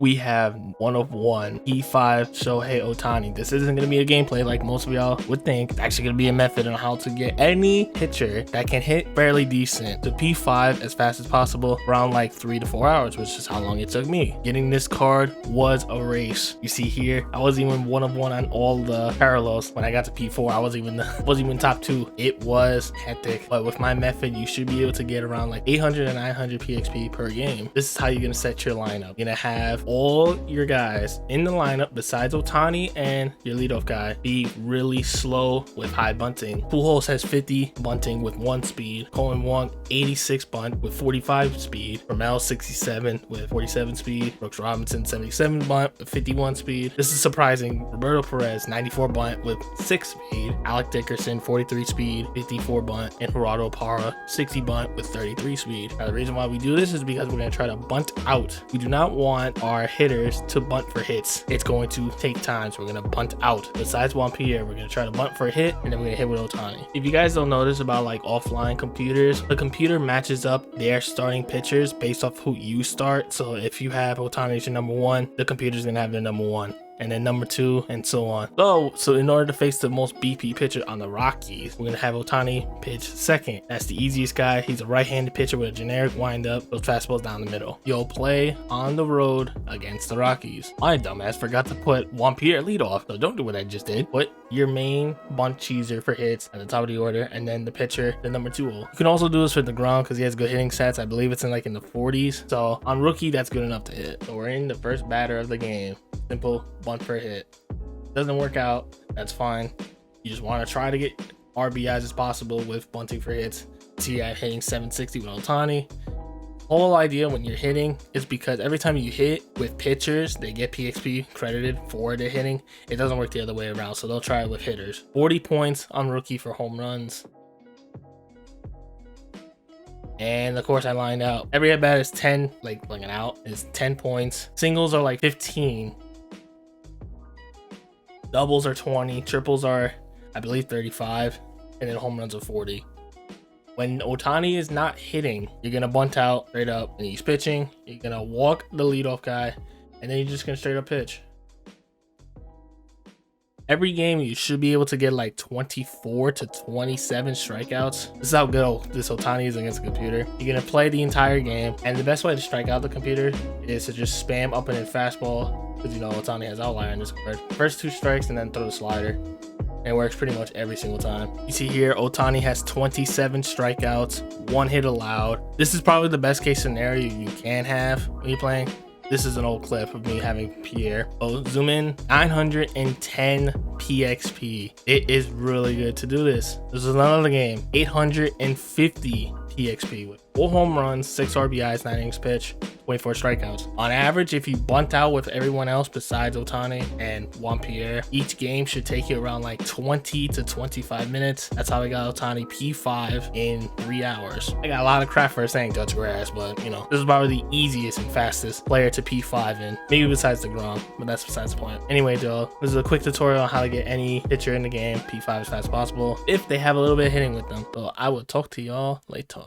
We have 1 of 1 P5 Shohei Ohtani. This isn't going to be a gameplay like most of y'all would think. It's actually going to be a method on how to get any pitcher that can hit fairly decent to P5 as fast as possible, around like 3 to 4 hours, which is how long it took me. Getting this card was a race. You see here, I was even 1 of 1 on all the parallels. When I got to P4, I wasn't even top 2. It was hectic, but with my method, you should be able to get around like 800 and 900 PXP per game. This is how you're going to set your lineup. You're going to have all your guys in the lineup besides Ohtani and your leadoff guy be really slow with high bunting. Pujols has 50 bunting with 1 speed. Cohen Wong 86 bunt with 45 speed. Ramel 67 with 47 speed. Brooks Robinson 77 bunt with 51 speed. This is surprising. Roberto Perez 94 bunt with 6 speed. Alec Dickerson 43 speed, 54 bunt, and Gerardo Parra 60 bunt with 33 speed. Now the reason why we do this is because we're going to try to bunt out. We do not want our hitters to bunt for hits. It's going to take time, so we're going to bunt out. Besides Juan Pierre, we're going to try to bunt for a hit, and then we're going to hit with Ohtani. If you guys don't know this about like offline computers, the computer matches up their starting pitchers based off who you start. So if you have Ohtani as your number 1, the computer's going to have their number 1. And then number 2, and so on. So in order to face the most BP pitcher on the Rockies, we're gonna have Ohtani pitch second. That's the easiest guy. He's a right-handed pitcher with a generic windup, those fastballs down the middle. You'll play on the road against the Rockies. My dumbass forgot to put Juan Pierre leadoff, so don't do what I just did. Put your main bunt cheeser for hits at the top of the order, and then the pitcher, the number 2 hole. You can also do this for DeGrom because he has good hitting stats. I believe it's in the 40s. So on rookie, that's good enough to hit. So we're in the first batter of the game. Simple bunt for a hit. Doesn't work out, that's fine. You just want to try to get RBIs as possible with bunting for hits. See, I'm hitting 760 with Ohtani. Whole idea when you're hitting is because every time you hit with pitchers, they get PXP credited for their hitting. It doesn't work the other way around, so they'll try it with hitters. 40 points on rookie for home runs. And of course I lined out. Every at bat is 10, like an out is 10 points. Singles are like 15. Doubles are 20. Triples are, I believe, 35. And then home runs are 40. When Ohtani is not hitting, you're going to bunt out straight up. And he's pitching. You're going to walk the leadoff guy. And then you're just going to straight up pitch. Every game, you should be able to get like 24 to 27 strikeouts. This is how good this Ohtani is against the computer. You're going to play the entire game. And the best way to strike out the computer is to just spam up and in fastball. Because you know Ohtani has outlier in this card. First 2 strikes and then throw the slider. And it works pretty much every single time. You see here, Ohtani has 27 strikeouts, 1 hit allowed. This is probably the best case scenario you can have when you're playing. This is an old clip of me having Pierre. Oh, zoom in. 910 PXP. It is really good to do this. This is another game. 850 PXP with 4 home runs, 6 RBIs, 9 innings pitch, 24 strikeouts. On average, if you bunt out with everyone else besides Ohtani and Juan Pierre, each game should take you around like 20 to 25 minutes. That's how I got Ohtani P5 in 3 hours. I got a lot of crap for saying touch grass, but you know, this is probably the easiest and fastest player to P5 in. Maybe besides DeGrom, but that's besides the point. Anyway, though, this is a quick tutorial on how to get any pitcher in the game P5 as fast as possible if they have a little bit of hitting with them. So I will talk to y'all later.